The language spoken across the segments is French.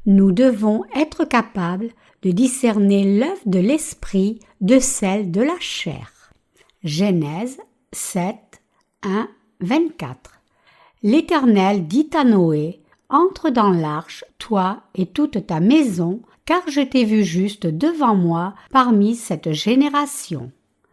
Nous devons être capables de discerner l'œuvre de l'esprit de celle de la chair. Genèse 7, 1, 24. L'Éternel dit à Noé: entre dans l'arche, toi et toute ta maison, car je t'ai vu juste devant moi parmi cette génération.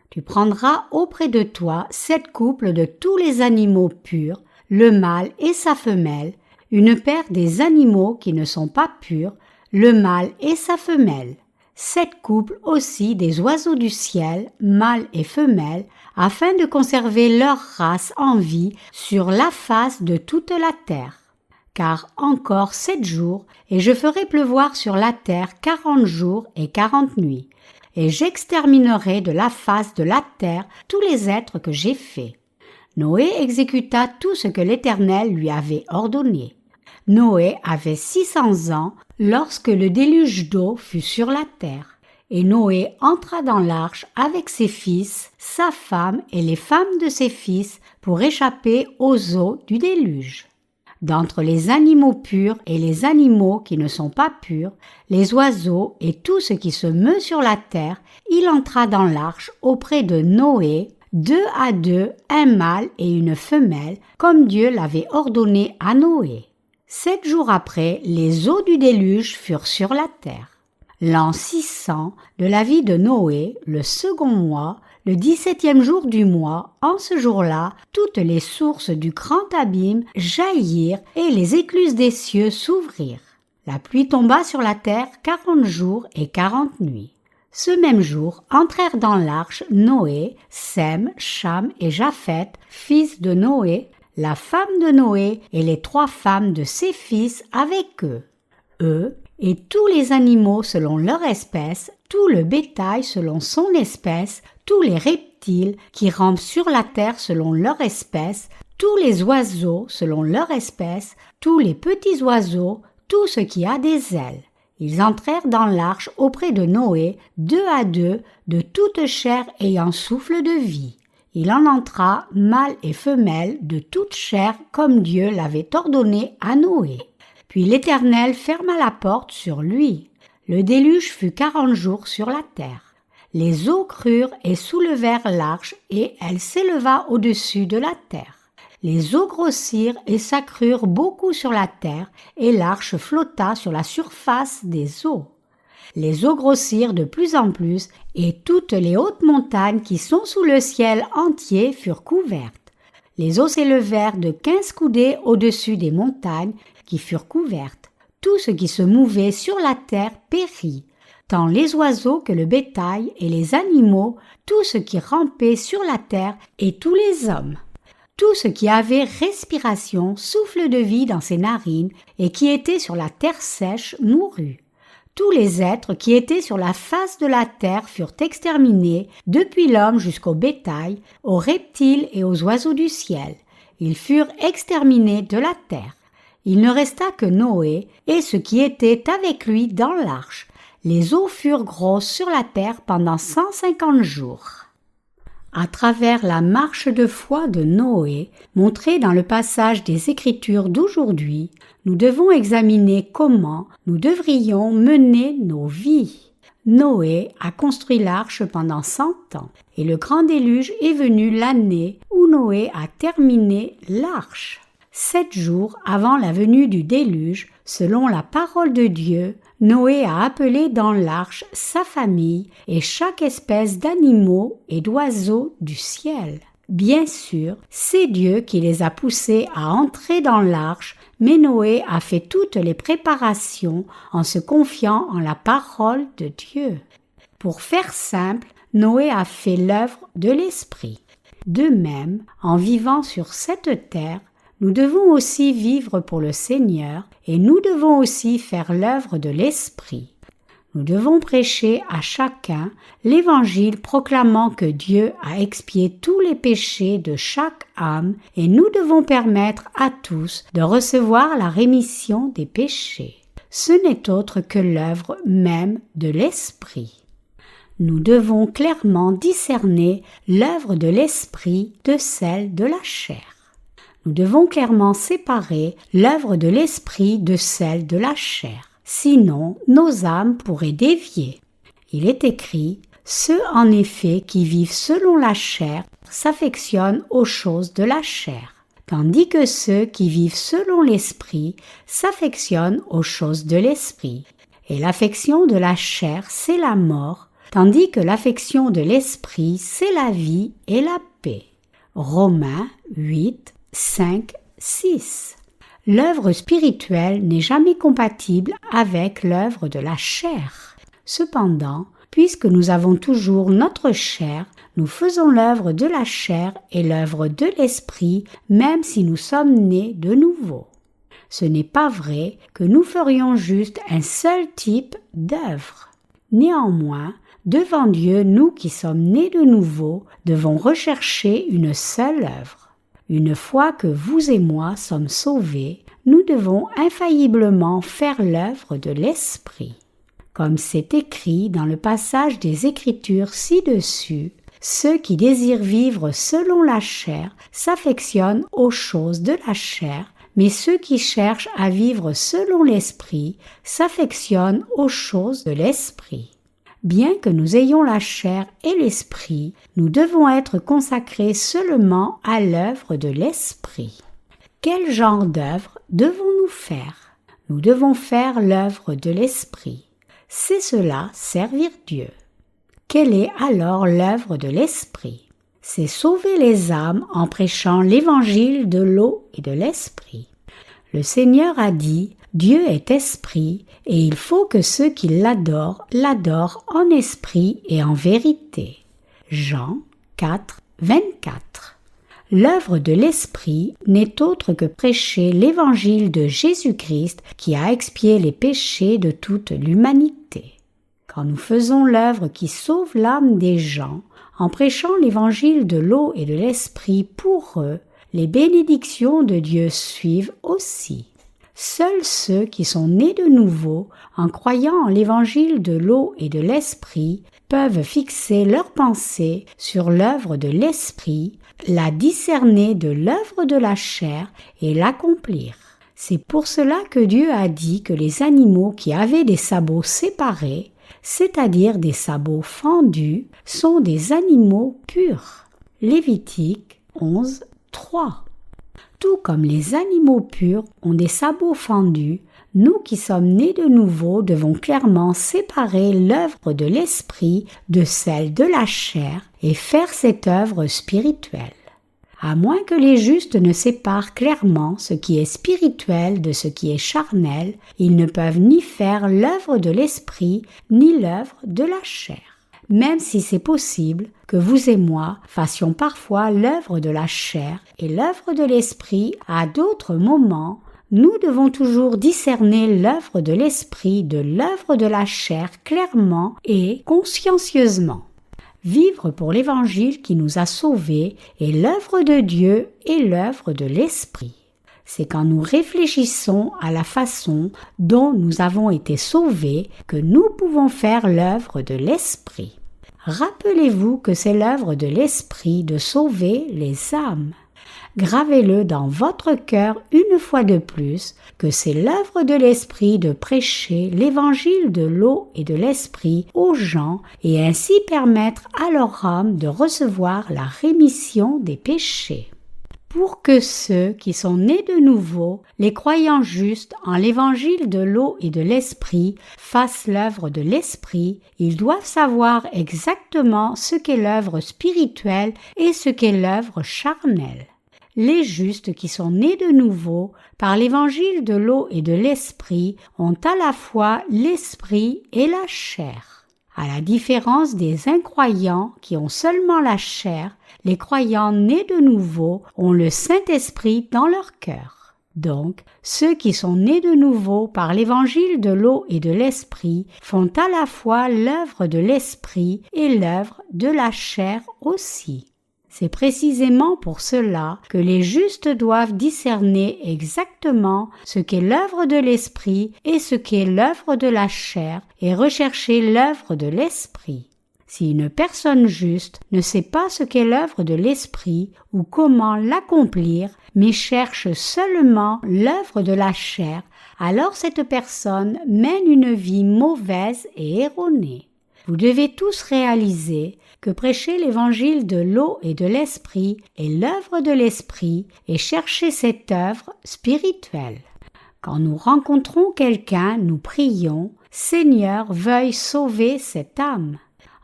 Tu prendras auprès de toi 7 couples de tous les animaux purs, le mâle et sa femelle, une paire des animaux qui ne sont pas purs, le mâle et sa femelle, 7 couples aussi des oiseaux du ciel, mâles et femelles, afin de conserver leur race en vie sur la face de toute la terre. Car encore 7 jours, et je ferai pleuvoir sur la terre 40 jours et 40 nuits, et j'exterminerai de la face de la terre tous les êtres que j'ai faits. Noé exécuta tout ce que l'Éternel lui avait ordonné. Noé avait 600 ans lorsque le déluge d'eau fut sur la terre, et Noé entra dans l'arche avec ses fils, sa femme et les femmes de ses fils pour échapper aux eaux du déluge. D'entre les animaux purs et les animaux qui ne sont pas purs, les oiseaux et tout ce qui se meut sur la terre, il entra dans l'arche auprès de Noé, 2 à 2, un mâle et une femelle, comme Dieu l'avait ordonné à Noé. 7 jours après, les eaux du déluge furent sur la terre. L'an 600 de la vie de Noé, le second mois, le 17e jour du mois, en ce jour-là, toutes les sources du grand abîme jaillirent et les écluses des cieux s'ouvrirent. La pluie tomba sur la terre 40 jours et 40 nuits. Ce même jour entrèrent dans l'arche Noé, Sem, Cham et Japheth, fils de Noé, la femme de Noé et les 3 femmes de ses fils avec eux. Eux et tous les animaux selon leur espèce, tout le bétail selon son espèce, tous les reptiles qui rampent sur la terre selon leur espèce, tous les oiseaux selon leur espèce, tous les petits oiseaux, tout ce qui a des ailes. Ils entrèrent dans l'arche auprès de Noé, 2 à 2, de toute chair ayant souffle de vie. Il en entra, mâle et femelle, de toute chair, comme Dieu l'avait ordonné à Noé. Puis l'Éternel ferma la porte sur lui. Le déluge fut 40 jours sur la terre. Les eaux crurent et soulevèrent l'arche, et elle s'éleva au-dessus de la terre. Les eaux grossirent et s'accrurent beaucoup sur la terre, et l'arche flotta sur la surface des eaux. Les eaux grossirent de plus en plus, et toutes les hautes montagnes qui sont sous le ciel entier furent couvertes. Les eaux s'élevèrent de 15 coudées au-dessus des montagnes qui furent couvertes. Tout ce qui se mouvait sur la terre périt, tant les oiseaux que le bétail et les animaux, tout ce qui rampait sur la terre et tous les hommes. Tout ce qui avait respiration, souffle de vie dans ses narines et qui était sur la terre sèche mourut. Tous les êtres qui étaient sur la face de la terre furent exterminés, depuis l'homme jusqu'au bétail, aux reptiles et aux oiseaux du ciel. Ils furent exterminés de la terre. Il ne resta que Noé et ce qui était avec lui dans l'arche. Les eaux furent grosses sur la terre pendant 150 jours. À travers la marche de foi de Noé, montrée dans le passage des Écritures d'aujourd'hui, nous devons examiner comment nous devrions mener nos vies. Noé a construit l'arche pendant 100 ans et le grand déluge est venu l'année où Noé a terminé l'arche. 7 jours avant la venue du déluge, selon la parole de Dieu, Noé a appelé dans l'arche sa famille et chaque espèce d'animaux et d'oiseaux du ciel. Bien sûr, c'est Dieu qui les a poussés à entrer dans l'arche, mais Noé a fait toutes les préparations en se confiant en la parole de Dieu. Pour faire simple, Noé a fait l'œuvre de l'Esprit. De même, en vivant sur cette terre, nous devons aussi vivre pour le Seigneur et nous devons aussi faire l'œuvre de l'Esprit. Nous devons prêcher à chacun l'Évangile proclamant que Dieu a expié tous les péchés de chaque âme et nous devons permettre à tous de recevoir la rémission des péchés. Ce n'est autre que l'œuvre même de l'Esprit. Nous devons clairement discerner l'œuvre de l'Esprit de celle de la chair. Nous devons clairement séparer l'œuvre de l'Esprit de celle de la chair. sinon nos âmes pourraient dévier. Il est écrit « Ceux en effet qui vivent selon la chair s'affectionnent aux choses de la chair, tandis que ceux qui vivent selon l'esprit s'affectionnent aux choses de l'esprit. Et l'affection de la chair, c'est la mort, tandis que l'affection de l'esprit, c'est la vie et la paix. » Romains 8, 5, 6. L'œuvre spirituelle n'est jamais compatible avec l'œuvre de la chair. Cependant, puisque nous avons toujours notre chair, nous faisons l'œuvre de la chair et l'œuvre de l'esprit, même si nous sommes nés de nouveau. Ce n'est pas vrai que nous ferions juste un seul type d'œuvre. Néanmoins, devant Dieu, nous qui sommes nés de nouveau, devons rechercher une seule œuvre. Une fois que vous et moi sommes sauvés, nous devons infailliblement faire l'œuvre de l'esprit. Comme c'est écrit dans le passage des Écritures ci-dessus, ceux qui désirent vivre selon la chair s'affectionnent aux choses de la chair, mais ceux qui cherchent à vivre selon l'esprit s'affectionnent aux choses de l'esprit. Bien que nous ayons la chair et l'esprit, nous devons être consacrés seulement à l'œuvre de l'esprit. Quel genre d'œuvre devons-nous faire? Nous devons faire l'œuvre de l'esprit. C'est cela, servir Dieu. Quelle est alors l'œuvre de l'esprit? C'est sauver les âmes en prêchant l'évangile de l'eau et de l'esprit. Le Seigneur a dit « Dieu est esprit et il faut que ceux qui l'adorent en esprit et en vérité. » Jean 4, 24. L'œuvre de l'esprit n'est autre que prêcher l'évangile de Jésus-Christ qui a expié les péchés de toute l'humanité. Quand nous faisons l'œuvre qui sauve l'âme des gens, en prêchant l'évangile de l'eau et de l'esprit pour eux, les bénédictions de Dieu suivent aussi. Seuls ceux qui sont nés de nouveau, en croyant en l'évangile de l'eau et de l'esprit, peuvent fixer leurs pensées sur l'œuvre de l'esprit, la discerner de l'œuvre de la chair et l'accomplir. C'est pour cela que Dieu a dit que les animaux qui avaient des sabots séparés, c'est-à-dire des sabots fendus, sont des animaux purs. Lévitique 11, 3. Tout comme les animaux purs ont des sabots fendus, nous qui sommes nés de nouveau devons clairement séparer l'œuvre de l'esprit de celle de la chair et faire cette œuvre spirituelle. À moins que les justes ne séparent clairement ce qui est spirituel de ce qui est charnel, ils ne peuvent ni faire l'œuvre de l'esprit ni l'œuvre de la chair. Même si c'est possible que vous et moi fassions parfois l'œuvre de la chair et l'œuvre de l'esprit à d'autres moments, nous devons toujours discerner l'œuvre de l'esprit de l'œuvre de la chair clairement et consciencieusement. Vivre pour l'Évangile qui nous a sauvés est l'œuvre de Dieu et l'œuvre de l'Esprit. C'est quand nous réfléchissons à la façon dont nous avons été sauvés que nous pouvons faire l'œuvre de l'Esprit. Rappelez-vous que c'est l'œuvre de l'Esprit de sauver les âmes. Gravez-le dans votre cœur une fois de plus que c'est l'œuvre de l'Esprit de prêcher l'évangile de l'eau et de l'Esprit aux gens et ainsi permettre à leur âme de recevoir la rémission des péchés. Pour que ceux qui sont nés de nouveau, les croyants justes en l'évangile de l'eau et de l'Esprit, fassent l'œuvre de l'Esprit, ils doivent savoir exactement ce qu'est l'œuvre spirituelle et ce qu'est l'œuvre charnelle. Les justes qui sont nés de nouveau par l'évangile de l'eau et de l'esprit ont à la fois l'esprit et la chair. À la différence des incroyants qui ont seulement la chair, les croyants nés de nouveau ont le Saint-Esprit dans leur cœur. Donc, ceux qui sont nés de nouveau par l'évangile de l'eau et de l'esprit font à la fois l'œuvre de l'esprit et l'œuvre de la chair aussi. C'est précisément pour cela que les justes doivent discerner exactement ce qu'est l'œuvre de l'esprit et ce qu'est l'œuvre de la chair et rechercher l'œuvre de l'esprit. Si une personne juste ne sait pas ce qu'est l'œuvre de l'esprit ou comment l'accomplir, mais cherche seulement l'œuvre de la chair, alors cette personne mène une vie mauvaise et erronée. Vous devez tous réaliser que prêcher l'évangile de l'eau et de l'esprit est l'œuvre de l'esprit et chercher cette œuvre spirituelle. Quand nous rencontrons quelqu'un, nous prions « Seigneur, veuille sauver cette âme ».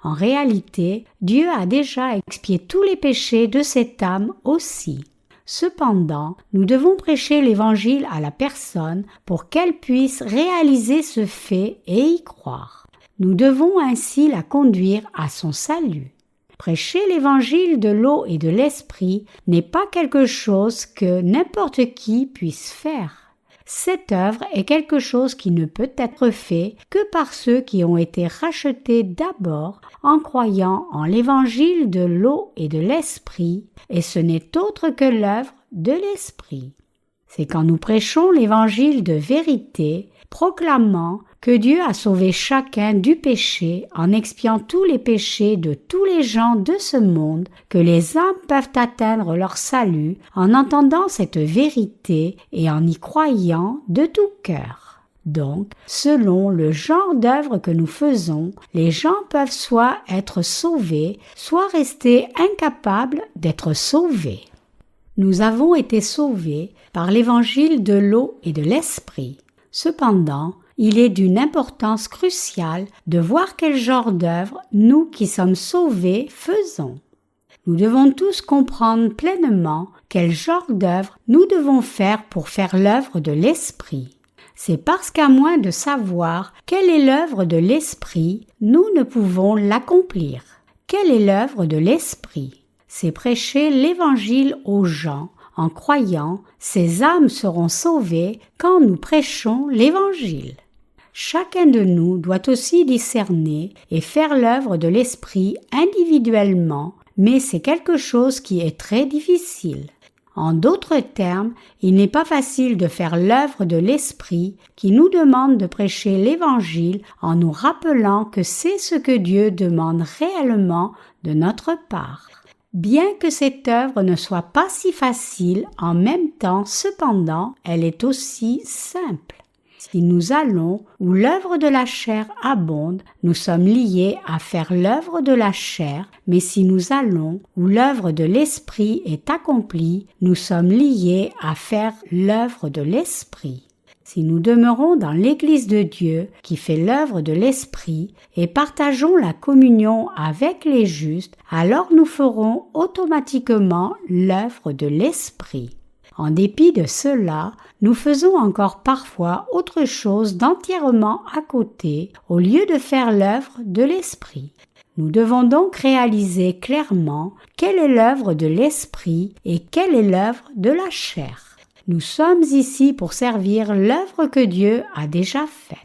En réalité, Dieu a déjà expié tous les péchés de cette âme aussi. Cependant, nous devons prêcher l'évangile à la personne pour qu'elle puisse réaliser ce fait et y croire. Nous devons ainsi la conduire à son salut. Prêcher l'évangile de l'eau et de l'esprit n'est pas quelque chose que n'importe qui puisse faire. Cette œuvre est quelque chose qui ne peut être fait que par ceux qui ont été rachetés d'abord en croyant en l'évangile de l'eau et de l'esprit, et ce n'est autre que l'œuvre de l'esprit. C'est quand nous prêchons l'évangile de vérité, proclamant que Dieu a sauvé chacun du péché en expiant tous les péchés de tous les gens de ce monde, que les âmes peuvent atteindre leur salut en entendant cette vérité et en y croyant de tout cœur. Donc, selon le genre d'œuvre que nous faisons, les gens peuvent soit être sauvés, soit rester incapables d'être sauvés. Nous avons été sauvés par l'évangile de l'eau et de l'esprit. Cependant, il est d'une importance cruciale de voir quel genre d'œuvre nous qui sommes sauvés faisons. Nous devons tous comprendre pleinement quel genre d'œuvre nous devons faire pour faire l'œuvre de l'esprit. C'est parce qu'à moins de savoir quelle est l'œuvre de l'esprit, nous ne pouvons l'accomplir. Quelle est l'œuvre de l'esprit? C'est prêcher l'évangile aux gens. En croyant, ces âmes seront sauvées quand nous prêchons l'évangile. Chacun de nous doit aussi discerner et faire l'œuvre de l'esprit individuellement, mais c'est quelque chose qui est très difficile. En d'autres termes, il n'est pas facile de faire l'œuvre de l'esprit qui nous demande de prêcher l'évangile en nous rappelant que c'est ce que Dieu demande réellement de notre part. Bien que cette œuvre ne soit pas si facile, en même temps, cependant, elle est aussi simple. Si nous allons où l'œuvre de la chair abonde, nous sommes liés à faire l'œuvre de la chair, mais si nous allons où l'œuvre de l'esprit est accomplie, nous sommes liés à faire l'œuvre de l'esprit. Si nous demeurons dans l'Église de Dieu qui fait l'œuvre de l'Esprit et partageons la communion avec les justes, alors nous ferons automatiquement l'œuvre de l'Esprit. En dépit de cela, nous faisons encore parfois autre chose d'entièrement à côté au lieu de faire l'œuvre de l'Esprit. Nous devons donc réaliser clairement quelle est l'œuvre de l'Esprit et quelle est l'œuvre de la chair. Nous sommes ici pour servir l'œuvre que Dieu a déjà faite.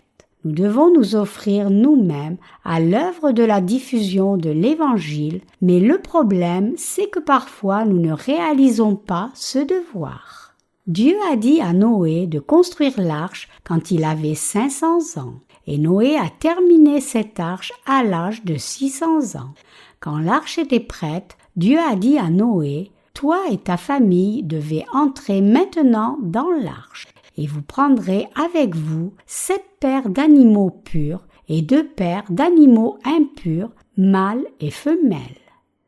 Nous devons nous offrir nous-mêmes à l'œuvre de la diffusion de l'Évangile, mais le problème, c'est que parfois nous ne réalisons pas ce devoir. Dieu a dit à Noé de construire l'arche quand il avait 500 ans, et Noé a terminé cette arche à l'âge de 600 ans. Quand l'arche était prête, Dieu a dit à Noé: toi et ta famille devez entrer maintenant dans l'arche, et vous prendrez avec vous 7 paires d'animaux purs et 2 paires d'animaux impurs, mâles et femelles.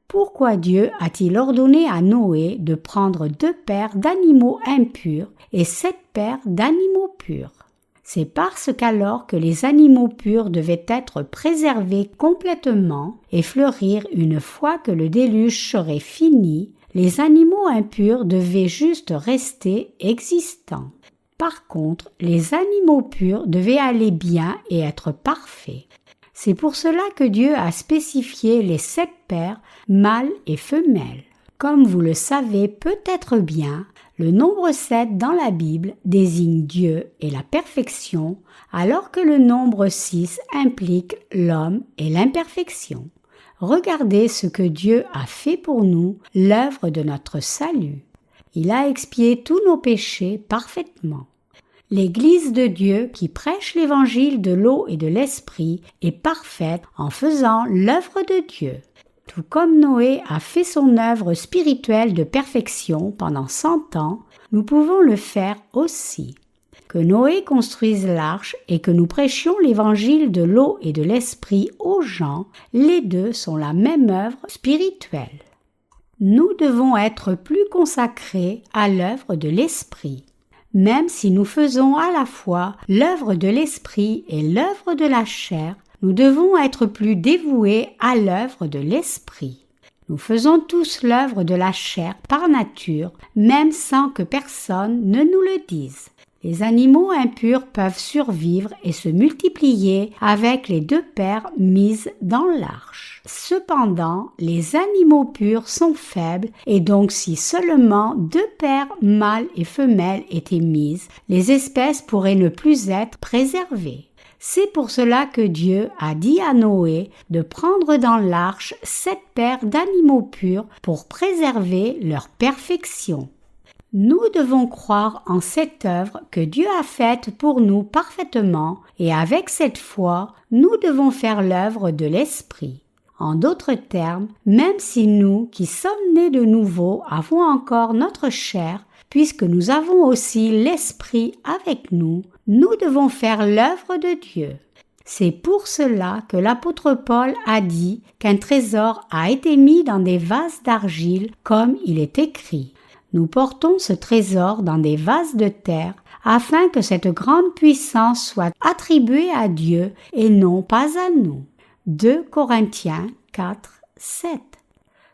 Pourquoi Dieu a-t-il ordonné à Noé de prendre 2 paires d'animaux impurs et 7 paires d'animaux purs? C'est parce qu'alors que les animaux purs devaient être préservés complètement et fleurir une fois que le déluge serait fini, les animaux impurs devaient juste rester existants. Par contre, les animaux purs devaient aller bien et être parfaits. C'est pour cela que Dieu a spécifié les 7 paires, mâles et femelles. Comme vous le savez peut-être bien, le nombre 7 dans la Bible désigne Dieu et la perfection, alors que le nombre 6 implique l'homme et l'imperfection. Regardez ce que Dieu a fait pour nous, l'œuvre de notre salut. Il a expié tous nos péchés parfaitement. L'Église de Dieu qui prêche l'évangile de l'eau et de l'esprit est parfaite en faisant l'œuvre de Dieu. Tout comme Noé a fait son œuvre spirituelle de perfection pendant 100 ans, nous pouvons le faire aussi. que Noé construise l'arche et que nous prêchions l'évangile de l'eau et de l'esprit aux gens, les deux sont la même œuvre spirituelle. Nous devons être plus consacrés à l'œuvre de l'esprit. Même si nous faisons à la fois l'œuvre de l'esprit et l'œuvre de la chair, nous devons être plus dévoués à l'œuvre de l'esprit. Nous faisons tous l'œuvre de la chair par nature, même sans que personne ne nous le dise. Les animaux impurs peuvent survivre et se multiplier avec les 2 paires mises dans l'arche. Cependant, les animaux purs sont faibles et donc si seulement 2 paires mâles et femelles étaient mises, les espèces pourraient ne plus être préservées. C'est pour cela que Dieu a dit à Noé de prendre dans l'arche 7 paires d'animaux purs pour préserver leur perfection. Nous devons croire en cette œuvre que Dieu a faite pour nous parfaitement et avec cette foi, nous devons faire l'œuvre de l'Esprit. En d'autres termes, même si nous, qui sommes nés de nouveau, avons encore notre chair, puisque nous avons aussi l'Esprit avec nous, nous devons faire l'œuvre de Dieu. C'est pour cela que l'apôtre Paul a dit qu'un trésor a été mis dans des vases d'argile, comme il est écrit. Nous portons ce trésor dans des vases de terre afin que cette grande puissance soit attribuée à Dieu et non pas à nous. 2 Corinthiens 4, 7.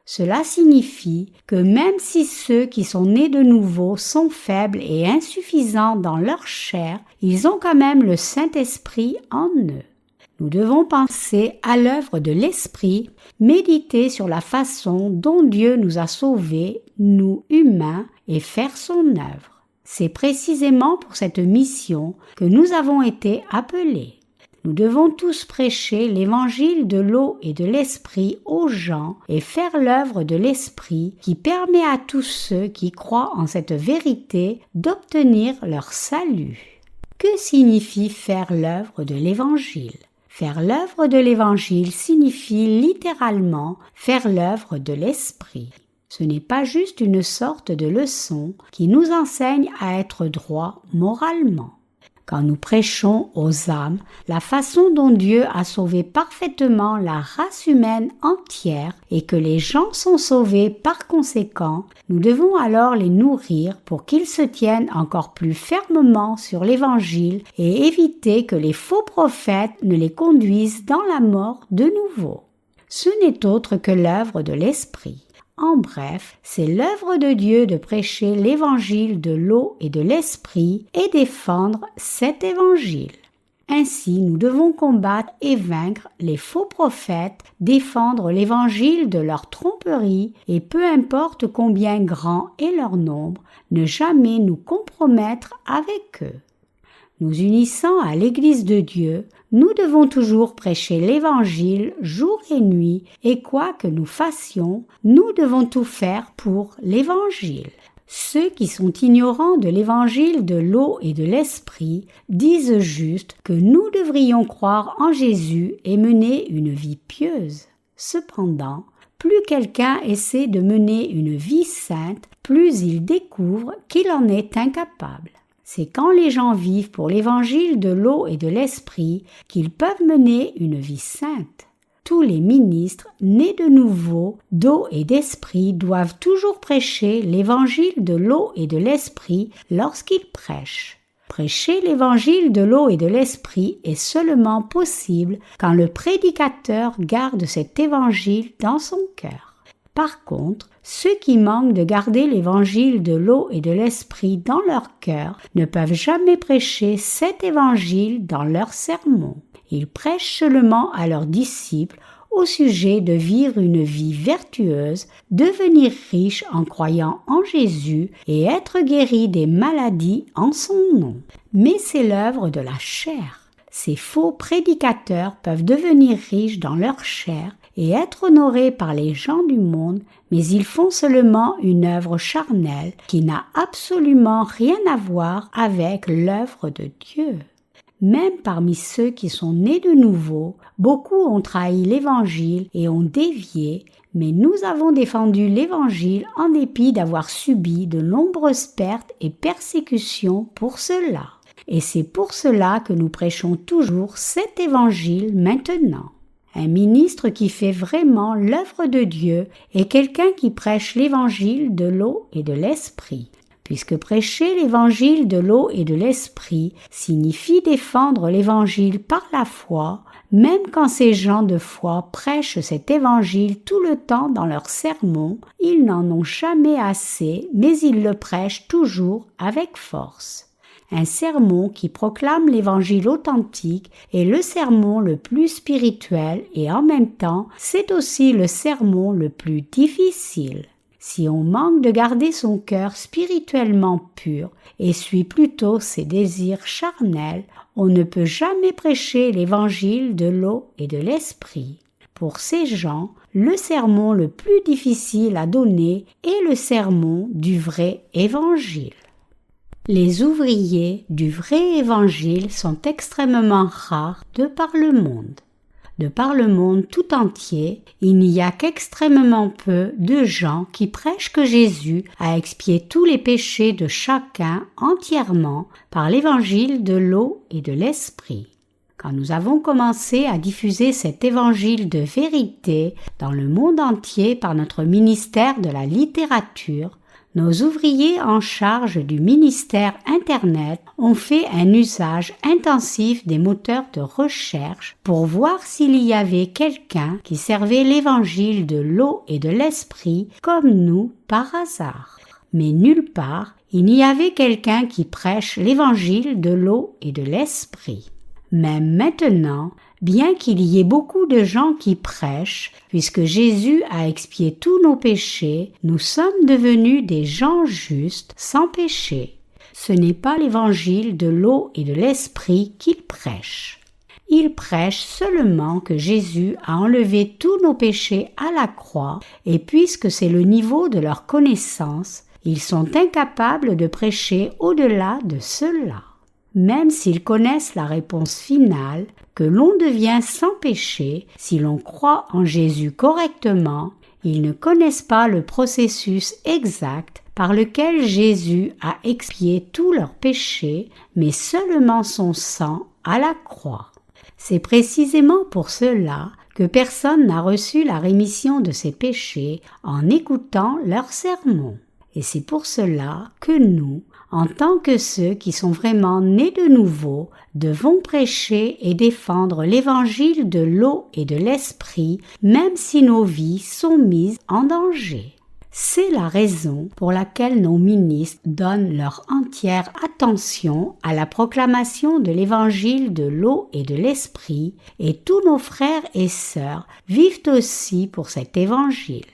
Cela signifie que même si ceux qui sont nés de nouveau sont faibles et insuffisants dans leur chair, ils ont quand même le Saint-Esprit en eux. Nous devons penser à l'œuvre de l'Esprit, méditer sur la façon dont Dieu nous a sauvés, nous humains, et faire son œuvre. C'est précisément pour cette mission que nous avons été appelés. Nous devons tous prêcher l'évangile de l'eau et de l'esprit aux gens et faire l'œuvre de l'esprit qui permet à tous ceux qui croient en cette vérité d'obtenir leur salut. Que signifie faire l'œuvre de l'évangile ? Faire l'œuvre de l'Évangile signifie littéralement faire l'œuvre de l'Esprit. Ce n'est pas juste une sorte de leçon qui nous enseigne à être droits moralement. Quand nous prêchons aux âmes la façon dont Dieu a sauvé parfaitement la race humaine entière et que les gens sont sauvés par conséquent, nous devons alors les nourrir pour qu'ils se tiennent encore plus fermement sur l'Évangile et éviter que les faux prophètes ne les conduisent dans la mort de nouveau. Ce n'est autre que l'œuvre de l'Esprit. En bref, c'est l'œuvre de Dieu de prêcher l'évangile de l'eau et de l'esprit et défendre cet évangile. Ainsi, nous devons combattre et vaincre les faux prophètes, défendre l'évangile de leur tromperie et peu importe combien grand est leur nombre, ne jamais nous compromettre avec eux. Nous unissant à l'Église de Dieu, nous devons toujours prêcher l'Évangile jour et nuit, et quoi que nous fassions, nous devons tout faire pour l'Évangile. Ceux qui sont ignorants de l'Évangile de l'eau et de l'Esprit disent juste que nous devrions croire en Jésus et mener une vie pieuse. Cependant, plus quelqu'un essaie de mener une vie sainte, plus il découvre qu'il en est incapable. C'est quand les gens vivent pour l'évangile de l'eau et de l'esprit qu'ils peuvent mener une vie sainte. Tous les ministres nés de nouveau, d'eau et d'esprit doivent toujours prêcher l'évangile de l'eau et de l'esprit lorsqu'ils prêchent. Prêcher l'évangile de l'eau et de l'esprit est seulement possible quand le prédicateur garde cet évangile dans son cœur. Par contre, ceux qui manquent de garder l'évangile de l'eau et de l'esprit dans leur cœur ne peuvent jamais prêcher cet évangile dans leurs sermons. Ils prêchent seulement à leurs disciples au sujet de vivre une vie vertueuse, devenir riche en croyant en Jésus et être guéri des maladies en son nom. Mais c'est l'œuvre de la chair. Ces faux prédicateurs peuvent devenir riches dans leur chair et être honorés par les gens du monde, mais ils font seulement une œuvre charnelle qui n'a absolument rien à voir avec l'œuvre de Dieu. Même parmi ceux qui sont nés de nouveau, beaucoup ont trahi l'Évangile et ont dévié, mais nous avons défendu l'Évangile en dépit d'avoir subi de nombreuses pertes et persécutions pour cela. Et c'est pour cela que nous prêchons toujours cet évangile maintenant. Un ministre qui fait vraiment l'œuvre de Dieu est quelqu'un qui prêche l'évangile de l'eau et de l'esprit. Puisque prêcher l'évangile de l'eau et de l'esprit signifie défendre l'évangile par la foi, même quand ces gens de foi prêchent cet évangile tout le temps dans leurs sermons, ils n'en ont jamais assez, mais ils le prêchent toujours avec force. Un sermon qui proclame l'évangile authentique est le sermon le plus spirituel et en même temps, c'est aussi le sermon le plus difficile. Si on manque de garder son cœur spirituellement pur et suit plutôt ses désirs charnels, on ne peut jamais prêcher l'évangile de l'eau et de l'esprit. Pour ces gens, le sermon le plus difficile à donner est le sermon du vrai évangile. Les ouvriers du vrai évangile sont extrêmement rares de par le monde. De par le monde tout entier, il n'y a qu'extrêmement peu de gens qui prêchent que Jésus a expié tous les péchés de chacun entièrement par l'évangile de l'eau et de l'esprit. Quand nous avons commencé à diffuser cet évangile de vérité dans le monde entier par notre ministère de la littérature, nos ouvriers en charge du ministère Internet ont fait un usage intensif des moteurs de recherche pour voir s'il y avait quelqu'un qui servait l'évangile de l'eau et de l'esprit comme nous par hasard. Mais nulle part, il n'y avait quelqu'un qui prêche l'évangile de l'eau et de l'esprit. Même maintenant, bien qu'il y ait beaucoup de gens qui prêchent, puisque Jésus a expié tous nos péchés, nous sommes devenus des gens justes, sans péché. Ce n'est pas l'évangile de l'eau et de l'esprit qu'ils prêchent. Ils prêchent seulement que Jésus a enlevé tous nos péchés à la croix, et puisque c'est le niveau de leur connaissance, ils sont incapables de prêcher au-delà de cela. Même s'ils connaissent la réponse finale, que l'on devient sans péché si l'on croit en Jésus correctement, ils ne connaissent pas le processus exact par lequel Jésus a expié tous leurs péchés, mais seulement son sang à la croix. C'est précisément pour cela que personne n'a reçu la rémission de ses péchés en écoutant leurs sermons. Et c'est pour cela que nous, en tant que ceux qui sont vraiment nés de nouveau, devons prêcher et défendre l'évangile de l'eau et de l'esprit, même si nos vies sont mises en danger. C'est la raison pour laquelle nos ministres donnent leur entière attention à la proclamation de l'évangile de l'eau et de l'esprit, et tous nos frères et sœurs vivent aussi pour cet évangile.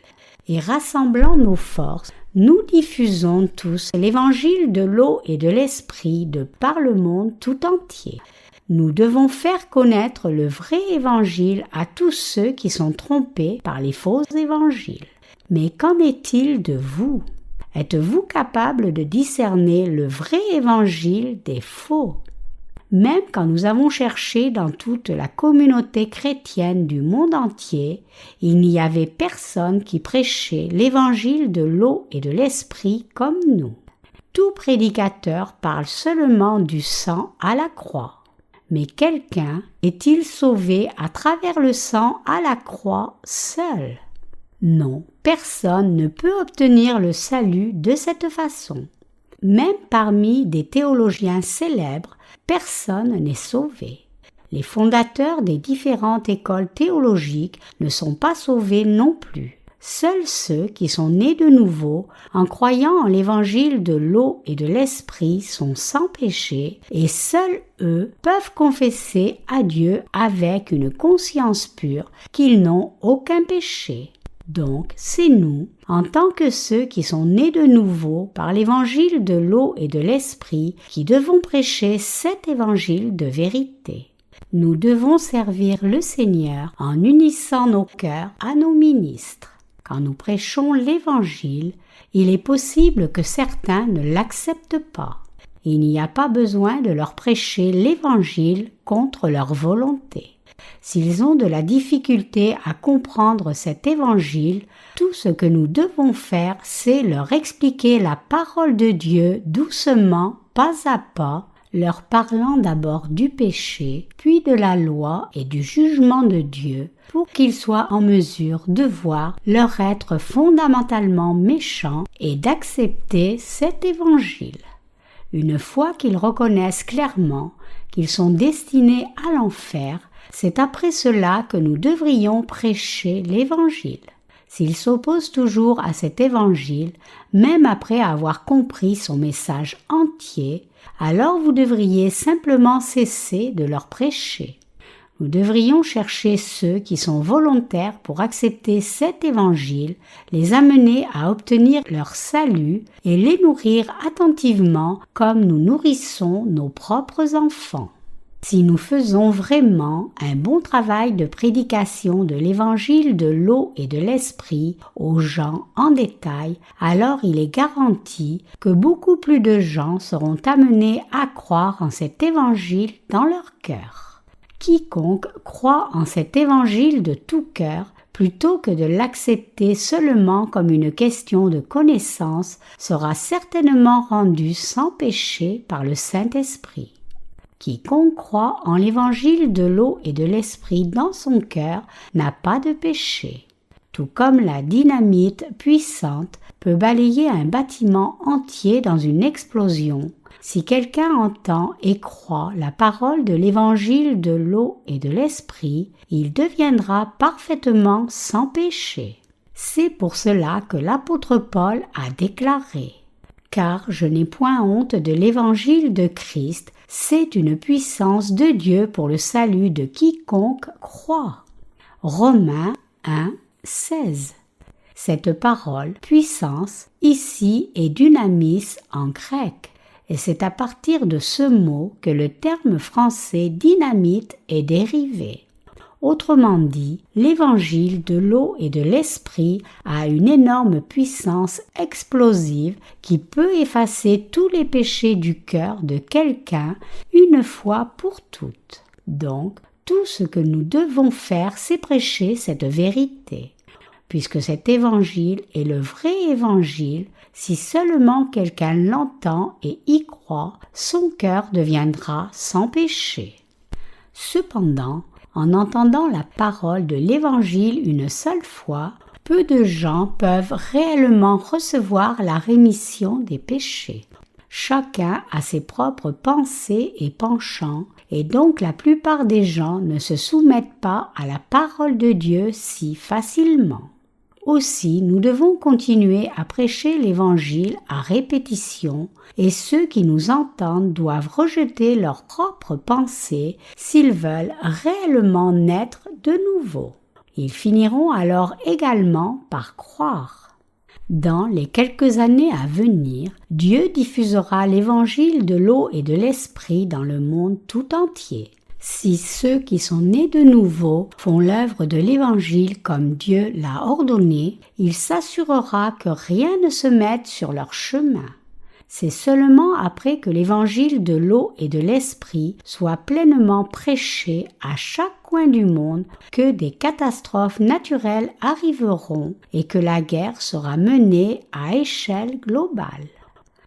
Et rassemblant nos forces, nous diffusons tous l'évangile de l'eau et de l'esprit de par le monde tout entier. Nous devons faire connaître le vrai évangile à tous ceux qui sont trompés par les faux évangiles. Mais qu'en est-il de vous? Êtes-vous capable de discerner le vrai évangile des faux? Même quand nous avons cherché dans toute la communauté chrétienne du monde entier, il n'y avait personne qui prêchait l'évangile de l'eau et de l'esprit comme nous. Tout prédicateur parle seulement du sang à la croix. Mais quelqu'un est-il sauvé à travers le sang à la croix seul? Non, personne ne peut obtenir le salut de cette façon. Même parmi des théologiens célèbres, personne n'est sauvé. Les fondateurs des différentes écoles théologiques ne sont pas sauvés non plus. Seuls ceux qui sont nés de nouveau, en croyant en l'évangile de l'eau et de l'esprit, sont sans péché, et seuls eux peuvent confesser à Dieu avec une conscience pure qu'ils n'ont aucun péché. Donc, c'est nous, en tant que ceux qui sont nés de nouveau par l'évangile de l'eau et de l'esprit, qui devons prêcher cet évangile de vérité. Nous devons servir le Seigneur en unissant nos cœurs à nos ministres. Quand nous prêchons l'évangile, il est possible que certains ne l'acceptent pas. Il n'y a pas besoin de leur prêcher l'évangile contre leur volonté. S'ils ont de la difficulté à comprendre cet évangile, tout ce que nous devons faire, c'est leur expliquer la parole de Dieu doucement, pas à pas, leur parlant d'abord du péché, puis de la loi et du jugement de Dieu, pour qu'ils soient en mesure de voir leur être fondamentalement méchant et d'accepter cet évangile. Une fois qu'ils reconnaissent clairement qu'ils sont destinés à l'enfer, c'est après cela que nous devrions prêcher l'évangile. S'ils s'opposent toujours à cet évangile, même après avoir compris son message entier, alors vous devriez simplement cesser de leur prêcher. Nous devrions chercher ceux qui sont volontaires pour accepter cet évangile, les amener à obtenir leur salut et les nourrir attentivement comme nous nourrissons nos propres enfants. Si nous faisons vraiment un bon travail de prédication de l'évangile de l'eau et de l'esprit aux gens en détail, alors il est garanti que beaucoup plus de gens seront amenés à croire en cet évangile dans leur cœur. Quiconque croit en cet évangile de tout cœur, plutôt que de l'accepter seulement comme une question de connaissance, sera certainement rendu sans péché par le Saint-Esprit. Quiconque croit en l'évangile de l'eau et de l'esprit dans son cœur n'a pas de péché. Tout comme la dynamite puissante peut balayer un bâtiment entier dans une explosion, si quelqu'un entend et croit la parole de l'évangile de l'eau et de l'esprit, il deviendra parfaitement sans péché. C'est pour cela que l'apôtre Paul a déclaré « Car je n'ai point honte de l'évangile de Christ, c'est une puissance de Dieu pour le salut de quiconque croit. » Romains 1, 16. Cette parole « puissance » ici est dynamis en grec, et c'est à partir de ce mot que le terme français dynamite est dérivé. Autrement dit, l'évangile de l'eau et de l'esprit a une énorme puissance explosive qui peut effacer tous les péchés du cœur de quelqu'un une fois pour toutes. Donc, tout ce que nous devons faire, c'est prêcher cette vérité. Puisque cet évangile est le vrai évangile, si seulement quelqu'un l'entend et y croit, son cœur deviendra sans péché. Cependant, en entendant la parole de l'Évangile une seule fois, peu de gens peuvent réellement recevoir la rémission des péchés. Chacun a ses propres pensées et penchants, et donc la plupart des gens ne se soumettent pas à la parole de Dieu si facilement. Aussi, nous devons continuer à prêcher l'Évangile à répétition, et ceux qui nous entendent doivent rejeter leurs propres pensées s'ils veulent réellement naître de nouveau. Ils finiront alors également par croire. Dans les quelques années à venir, Dieu diffusera l'Évangile de l'eau et de l'Esprit dans le monde tout entier. Si ceux qui sont nés de nouveau font l'œuvre de l'Évangile comme Dieu l'a ordonné, il s'assurera que rien ne se mette sur leur chemin. C'est seulement après que l'Évangile de l'eau et de l'Esprit soit pleinement prêché à chaque coin du monde que des catastrophes naturelles arriveront et que la guerre sera menée à échelle globale.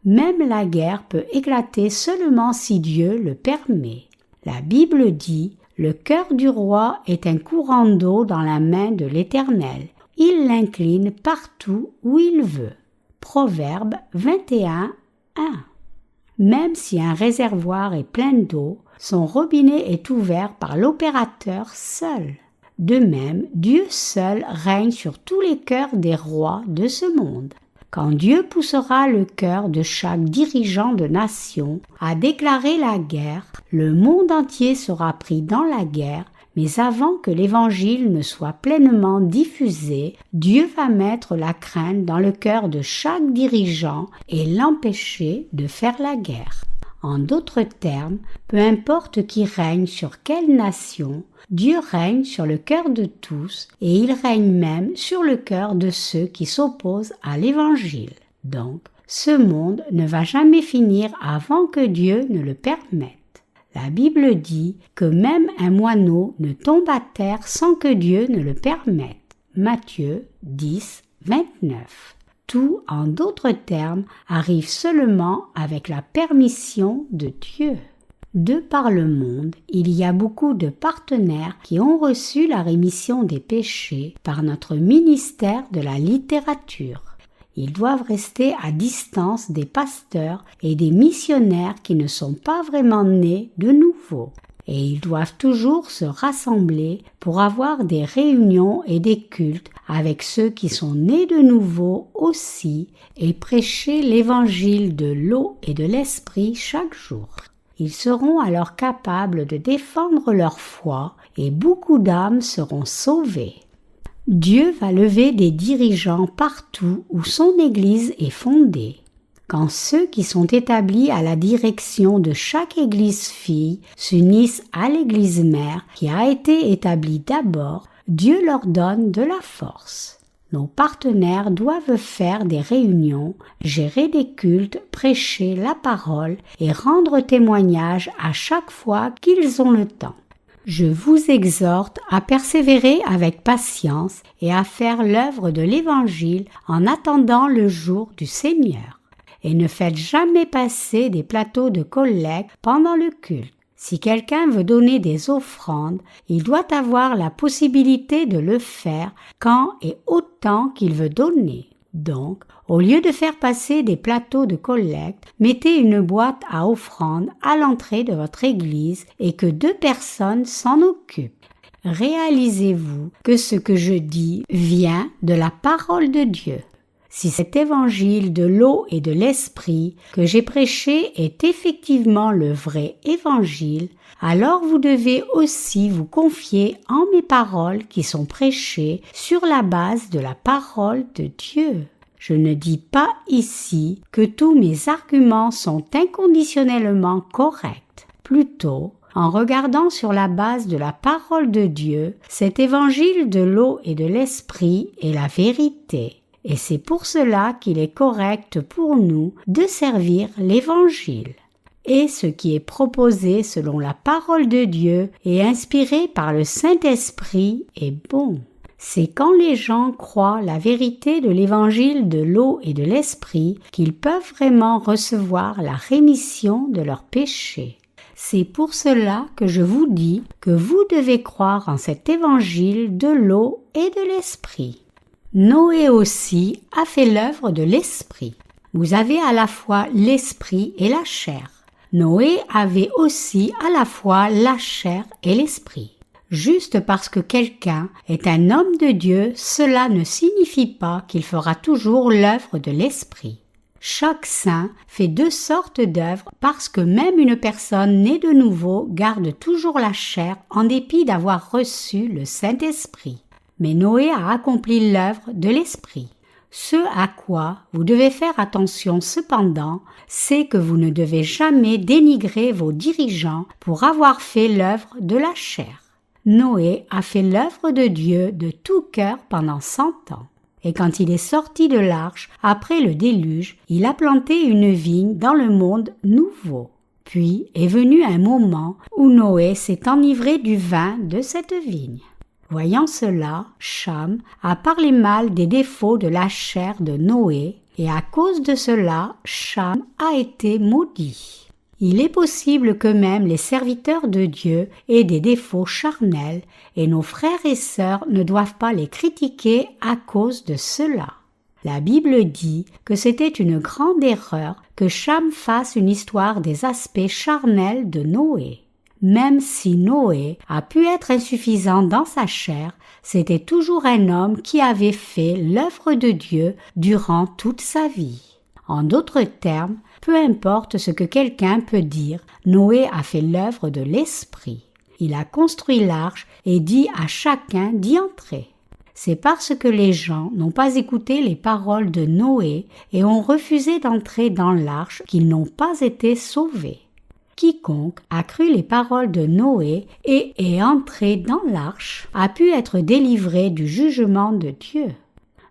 Même la guerre peut éclater seulement si Dieu le permet. La Bible dit « Le cœur du roi est un courant d'eau dans la main de l'Éternel. Il l'incline partout où il veut. » Proverbe 21, 1. Même si un réservoir est plein d'eau, son robinet est ouvert par l'opérateur seul. De même, Dieu seul règne sur tous les cœurs des rois de ce monde. Quand Dieu poussera le cœur de chaque dirigeant de nation à déclarer la guerre, le monde entier sera pris dans la guerre, mais avant que l'Évangile ne soit pleinement diffusé, Dieu va mettre la crainte dans le cœur de chaque dirigeant et l'empêcher de faire la guerre. En d'autres termes, peu importe qui règne sur quelle nation, Dieu règne sur le cœur de tous et il règne même sur le cœur de ceux qui s'opposent à l'Évangile. Donc, ce monde ne va jamais finir avant que Dieu ne le permette. La Bible dit que même un moineau ne tombe à terre sans que Dieu ne le permette. Matthieu 10, 29. Tout, en d'autres termes, arrive seulement avec la permission de Dieu. De par le monde, il y a beaucoup de partenaires qui ont reçu la rémission des péchés par notre ministère de la littérature. Ils doivent rester à distance des pasteurs et des missionnaires qui ne sont pas vraiment nés de nouveau. Et ils doivent toujours se rassembler pour avoir des réunions et des cultes avec ceux qui sont nés de nouveau aussi et prêcher l'évangile de l'eau et de l'esprit chaque jour. Ils seront alors capables de défendre leur foi et beaucoup d'âmes seront sauvées. Dieu va lever des dirigeants partout où son Église est fondée. Quand ceux qui sont établis à la direction de chaque Église-fille s'unissent à l'Église-mère qui a été établie d'abord, Dieu leur donne de la force. Nos partenaires doivent faire des réunions, gérer des cultes, prêcher la parole et rendre témoignage à chaque fois qu'ils ont le temps. Je vous exhorte à persévérer avec patience et à faire l'œuvre de l'Évangile en attendant le jour du Seigneur. Et ne faites jamais passer des plateaux de collecte pendant le culte. Si quelqu'un veut donner des offrandes, il doit avoir la possibilité de le faire quand et autant qu'il veut donner. Donc, au lieu de faire passer des plateaux de collecte, mettez une boîte à offrandes à l'entrée de votre église et que 2 personnes s'en occupent. Réalisez-vous que ce que je dis vient de la parole de Dieu. Si cet évangile de l'eau et de l'esprit que j'ai prêché est effectivement le vrai évangile, alors vous devez aussi vous confier en mes paroles qui sont prêchées sur la base de la parole de Dieu. Je ne dis pas ici que tous mes arguments sont inconditionnellement corrects. Plutôt, en regardant sur la base de la parole de Dieu, cet évangile de l'eau et de l'esprit est la vérité. Et c'est pour cela qu'il est correct pour nous de servir l'Évangile. Et ce qui est proposé selon la parole de Dieu et inspiré par le Saint-Esprit est bon. C'est quand les gens croient la vérité de l'Évangile de l'eau et de l'Esprit qu'ils peuvent vraiment recevoir la rémission de leurs péchés. C'est pour cela que je vous dis que vous devez croire en cet Évangile de l'eau et de l'Esprit. Noé aussi a fait l'œuvre de l'esprit. Vous avez à la fois l'esprit et la chair. Noé avait aussi à la fois la chair et l'esprit. Juste parce que quelqu'un est un homme de Dieu, cela ne signifie pas qu'il fera toujours l'œuvre de l'esprit. Chaque saint fait 2 sortes d'œuvres parce que même une personne née de nouveau garde toujours la chair en dépit d'avoir reçu le Saint-Esprit. Mais Noé a accompli l'œuvre de l'Esprit. Ce à quoi vous devez faire attention cependant, c'est que vous ne devez jamais dénigrer vos dirigeants pour avoir fait l'œuvre de la chair. Noé a fait l'œuvre de Dieu de tout cœur pendant 100 ans. Et quand il est sorti de l'arche, après le déluge, il a planté une vigne dans le monde nouveau. Puis est venu un moment où Noé s'est enivré du vin de cette vigne. Voyant cela, Cham a parlé mal des défauts de la chair de Noé, et à cause de cela, Cham a été maudit. Il est possible que même les serviteurs de Dieu aient des défauts charnels, et nos frères et sœurs ne doivent pas les critiquer à cause de cela. La Bible dit que c'était une grande erreur que Cham fasse une histoire des aspects charnels de Noé. Même si Noé a pu être insuffisant dans sa chair, c'était toujours un homme qui avait fait l'œuvre de Dieu durant toute sa vie. En d'autres termes, peu importe ce que quelqu'un peut dire, Noé a fait l'œuvre de l'Esprit. Il a construit l'arche et dit à chacun d'y entrer. C'est parce que les gens n'ont pas écouté les paroles de Noé et ont refusé d'entrer dans l'arche qu'ils n'ont pas été sauvés. Quiconque a cru les paroles de Noé et est entré dans l'arche a pu être délivré du jugement de Dieu.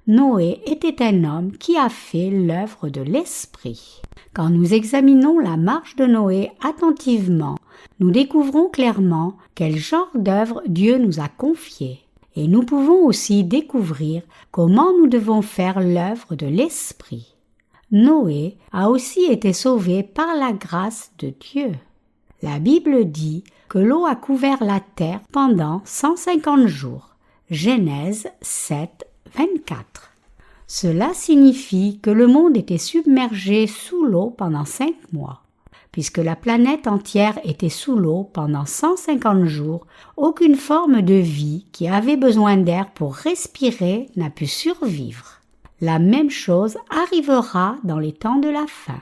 Noé était un homme qui a fait l'œuvre de l'Esprit. Quand nous examinons la marche de Noé attentivement, nous découvrons clairement quel genre d'œuvre Dieu nous a confié. et nous pouvons aussi découvrir comment nous devons faire l'œuvre de l'Esprit. Noé a aussi été sauvé par la grâce de Dieu. La Bible dit que l'eau a couvert la terre pendant 150 jours. Genèse 7, 24. Cela signifie que le monde était submergé sous l'eau pendant 5 mois. Puisque la planète entière était sous l'eau pendant 150 jours, aucune forme de vie qui avait besoin d'air pour respirer n'a pu survivre. La même chose arrivera dans les temps de la fin.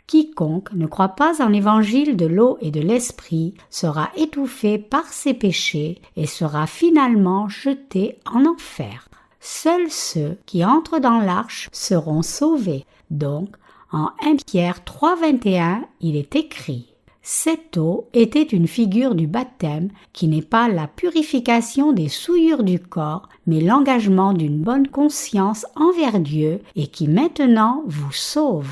Quiconque ne croit pas en l'évangile de l'eau et de l'esprit sera étouffé par ses péchés et sera finalement jeté en enfer. Seuls ceux qui entrent dans l'arche seront sauvés. Donc, en 1 Pierre 3,21, il est écrit « Cette eau était une figure du baptême qui n'est pas la purification des souillures du corps, mais l'engagement d'une bonne conscience envers Dieu et qui maintenant vous sauve. »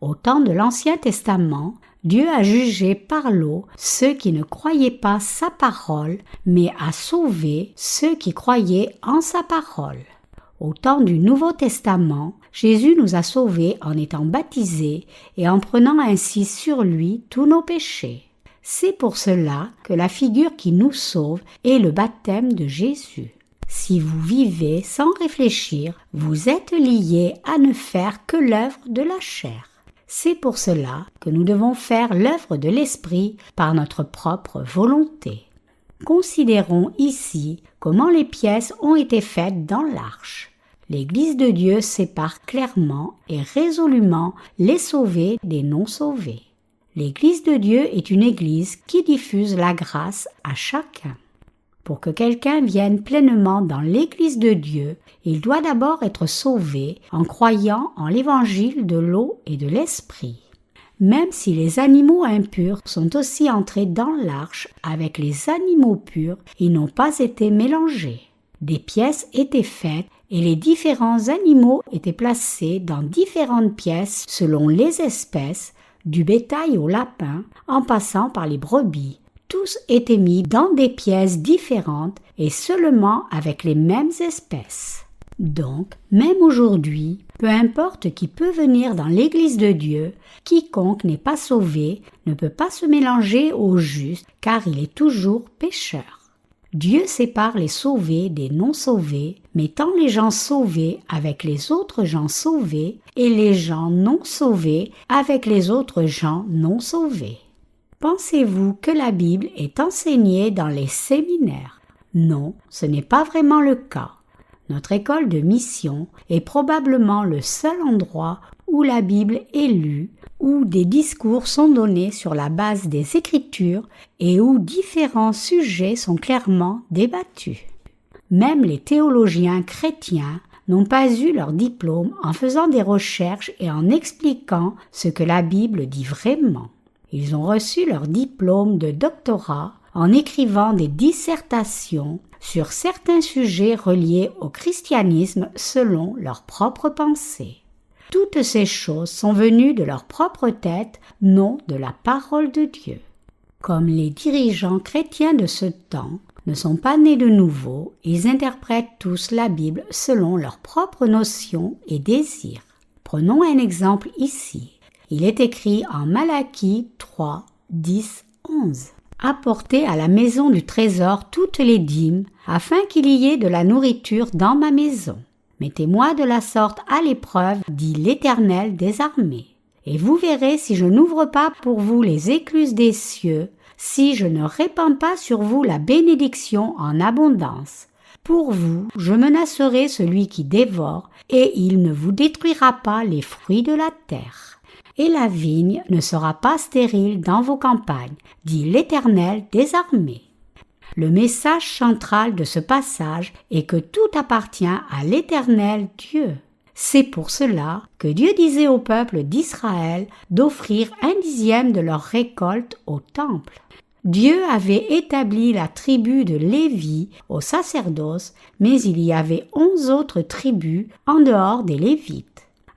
Au temps de l'Ancien Testament, Dieu a jugé par l'eau ceux qui ne croyaient pas sa parole, mais a sauvé ceux qui croyaient en sa parole. Au temps du Nouveau Testament, Jésus nous a sauvés en étant baptisés et en prenant ainsi sur lui tous nos péchés. C'est pour cela que la figure qui nous sauve est le baptême de Jésus. Si vous vivez sans réfléchir, vous êtes liés à ne faire que l'œuvre de la chair. C'est pour cela que nous devons faire l'œuvre de l'Esprit par notre propre volonté. Considérons ici comment les pièces ont été faites dans l'arche. L'Église de Dieu sépare clairement et résolument les sauvés des non-sauvés. L'Église de Dieu est une Église qui diffuse la grâce à chacun. Pour que quelqu'un vienne pleinement dans l'Église de Dieu, il doit d'abord être sauvé en croyant en l'Évangile de l'eau et de l'Esprit. Même si les animaux impurs sont aussi entrés dans l'arche avec les animaux purs, ils n'ont pas été mélangés. Des pièces étaient faites et les différents animaux étaient placés dans différentes pièces selon les espèces, du bétail au lapin, en passant par les brebis. Tous étaient mis dans des pièces différentes et seulement avec les mêmes espèces. Donc, même aujourd'hui, peu importe qui peut venir dans l'Église de Dieu, quiconque n'est pas sauvé ne peut pas se mélanger aux justes car il est toujours pécheur. Dieu sépare les sauvés des non-sauvés, mettant les gens sauvés avec les autres gens sauvés et les gens non sauvés avec les autres gens non sauvés. Pensez-vous que la Bible est enseignée dans les séminaires? Non, ce n'est pas vraiment le cas. Notre école de mission est probablement le seul endroit où la Bible est lue, où des discours sont donnés sur la base des Écritures et où différents sujets sont clairement débattus. Même les théologiens chrétiens n'ont pas eu leur diplôme en faisant des recherches et en expliquant ce que la Bible dit vraiment. Ils ont reçu leur diplôme de doctorat en écrivant des dissertations sur certains sujets reliés au christianisme selon leur propre pensée. Toutes ces choses sont venues de leur propre tête, non de la parole de Dieu. Comme les dirigeants chrétiens de ce temps ne sont pas nés de nouveau, ils interprètent tous la Bible selon leurs propres notions et désirs. Prenons un exemple ici. Il est écrit en Malachie 3, 10, 11. « Apportez à la maison du trésor toutes les dîmes, afin qu'il y ait de la nourriture dans ma maison. Mettez-moi de la sorte à l'épreuve, dit l'Éternel des armées. Et vous verrez si je n'ouvre pas pour vous les écluses des cieux, si je ne répands pas sur vous la bénédiction en abondance. Pour vous, je menacerai celui qui dévore, et il ne vous détruira pas les fruits de la terre. Et la vigne ne sera pas stérile dans vos campagnes, dit l'Éternel des armées. » Le message central de ce passage est que tout appartient à l'Éternel Dieu. C'est pour cela que Dieu disait au peuple d'Israël d'offrir 1/10 de leur récolte au temple. Dieu avait établi la tribu de Lévi au sacerdoce, mais il y avait 11 autres tribus en dehors des Lévites.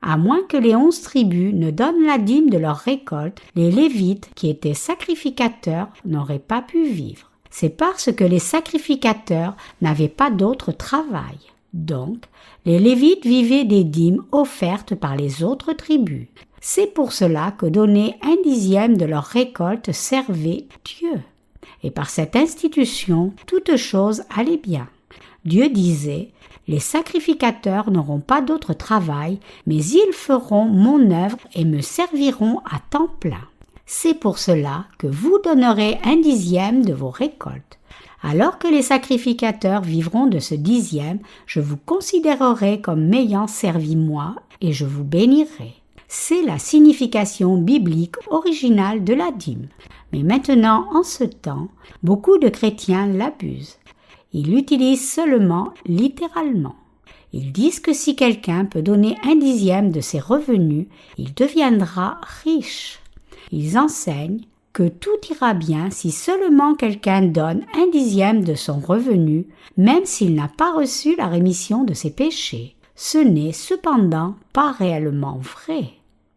À moins que les 11 tribus ne donnent la dîme de leur récolte, les Lévites, qui étaient sacrificateurs, n'auraient pas pu vivre. C'est parce que les sacrificateurs n'avaient pas d'autre travail. Donc, les Lévites vivaient des dîmes offertes par les autres tribus. C'est pour cela que donner 1/10 de leur récolte servait Dieu. Et par cette institution, toute chose allait bien. Dieu disait « Les sacrificateurs n'auront pas d'autre travail, mais ils feront mon œuvre et me serviront à temps plein. C'est pour cela que vous donnerez 1/10 de vos récoltes. Alors que les sacrificateurs vivront de ce 10e, je vous considérerai comme m'ayant servi moi et je vous bénirai. » C'est la signification biblique originale de la dîme. Mais maintenant, en ce temps, beaucoup de chrétiens l'abusent. Ils l'utilisent seulement littéralement. Ils disent que si quelqu'un peut donner 1/10 de ses revenus, il deviendra riche. Ils enseignent que tout ira bien si seulement quelqu'un donne 1/10 de son revenu, même s'il n'a pas reçu la rémission de ses péchés. Ce n'est cependant pas réellement vrai.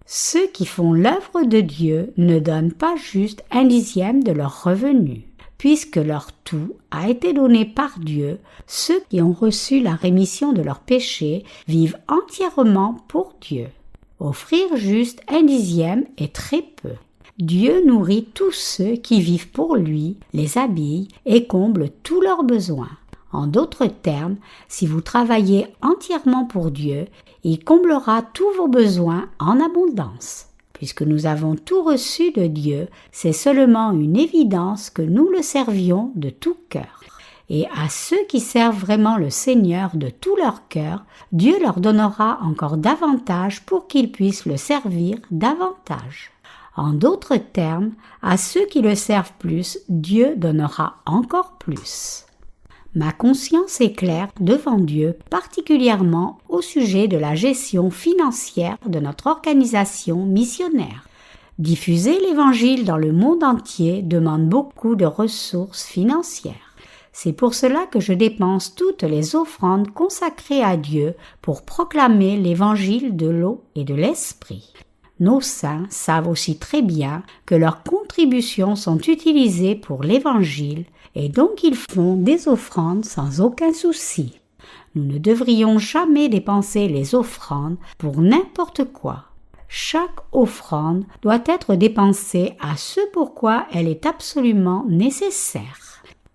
Ceux qui font l'œuvre de Dieu ne donnent pas juste 1/10 de leur revenu. Puisque leur tout a été donné par Dieu, ceux qui ont reçu la rémission de leurs péchés vivent entièrement pour Dieu. Offrir juste 1/10 est très peu. Dieu nourrit tous ceux qui vivent pour lui, les habille et comble tous leurs besoins. En d'autres termes, si vous travaillez entièrement pour Dieu, il comblera tous vos besoins en abondance. Puisque nous avons tout reçu de Dieu, c'est seulement une évidence que nous le servions de tout cœur. Et à ceux qui servent vraiment le Seigneur de tout leur cœur, Dieu leur donnera encore davantage pour qu'ils puissent le servir davantage. En d'autres termes, à ceux qui le servent plus, Dieu donnera encore plus. Ma conscience est claire devant Dieu, particulièrement au sujet de la gestion financière de notre organisation missionnaire. Diffuser l'Évangile dans le monde entier demande beaucoup de ressources financières. C'est pour cela que je dépense toutes les offrandes consacrées à Dieu pour proclamer l'Évangile de l'eau et de l'Esprit. Nos saints savent aussi très bien que leurs contributions sont utilisées pour l'Évangile et donc ils font des offrandes sans aucun souci. Nous ne devrions jamais dépenser les offrandes pour n'importe quoi. Chaque offrande doit être dépensée à ce pourquoi elle est absolument nécessaire.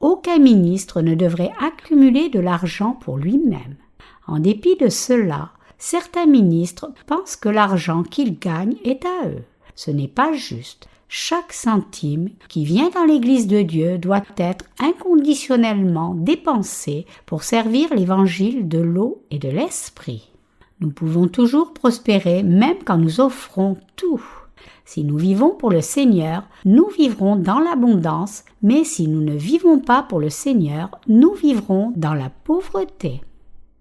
Aucun ministre ne devrait accumuler de l'argent pour lui-même. En dépit de cela, certains ministres pensent que l'argent qu'ils gagnent est à eux. Ce n'est pas juste. Chaque centime qui vient dans l'Église de Dieu doit être inconditionnellement dépensé pour servir l'Évangile de l'eau et de l'Esprit. Nous pouvons toujours prospérer même quand nous offrons tout. Si nous vivons pour le Seigneur, nous vivrons dans l'abondance, mais si nous ne vivons pas pour le Seigneur, nous vivrons dans la pauvreté.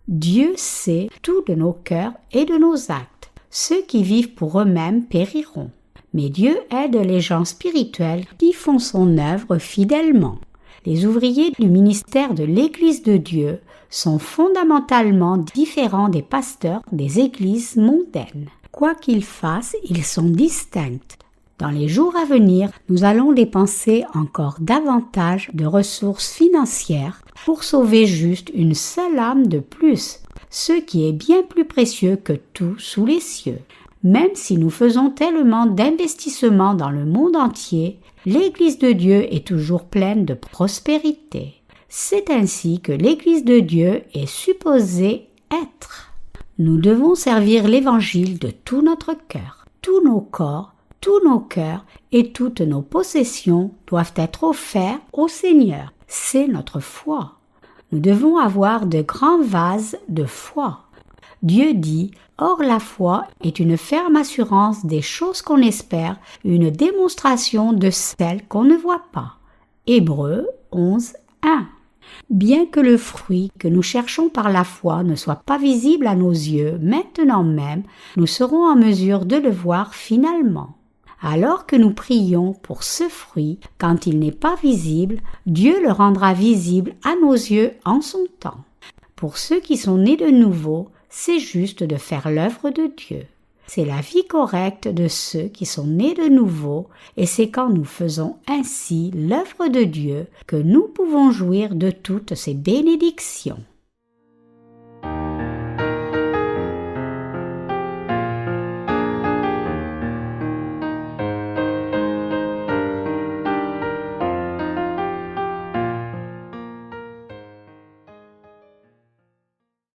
Dieu sait tout de nos cœurs et de nos actes. Ceux qui vivent pour eux-mêmes périront. Mais Dieu aide les gens spirituels qui font son œuvre fidèlement. Les ouvriers du ministère de l'Église de Dieu sont fondamentalement différents des pasteurs des églises mondaines. Quoi qu'ils fassent, ils sont distincts. Dans les jours à venir, nous allons dépenser encore davantage de ressources financières pour sauver juste une seule âme de plus, ce qui est bien plus précieux que tout sous les cieux. Même si nous faisons tellement d'investissements dans le monde entier, l'Église de Dieu est toujours pleine de prospérité. C'est ainsi que l'Église de Dieu est supposée être. Nous devons servir l'Évangile de tout notre cœur. Tous nos corps, tous nos cœurs et toutes nos possessions doivent être offerts au Seigneur. C'est notre foi. Nous devons avoir de grands vases de foi. Dieu dit « Or la foi est une ferme assurance des choses qu'on espère, une démonstration de celles qu'on ne voit pas. » Hébreux 11, 1. Bien que le fruit que nous cherchons par la foi ne soit pas visible à nos yeux maintenant même, nous serons en mesure de le voir finalement. Alors que nous prions pour ce fruit, quand il n'est pas visible, Dieu le rendra visible à nos yeux en son temps. Pour ceux qui sont nés de nouveau, c'est juste de faire l'œuvre de Dieu. c'est la vie correcte de ceux qui sont nés de nouveau, et c'est quand nous faisons ainsi l'œuvre de Dieu que nous pouvons jouir de toutes ces bénédictions.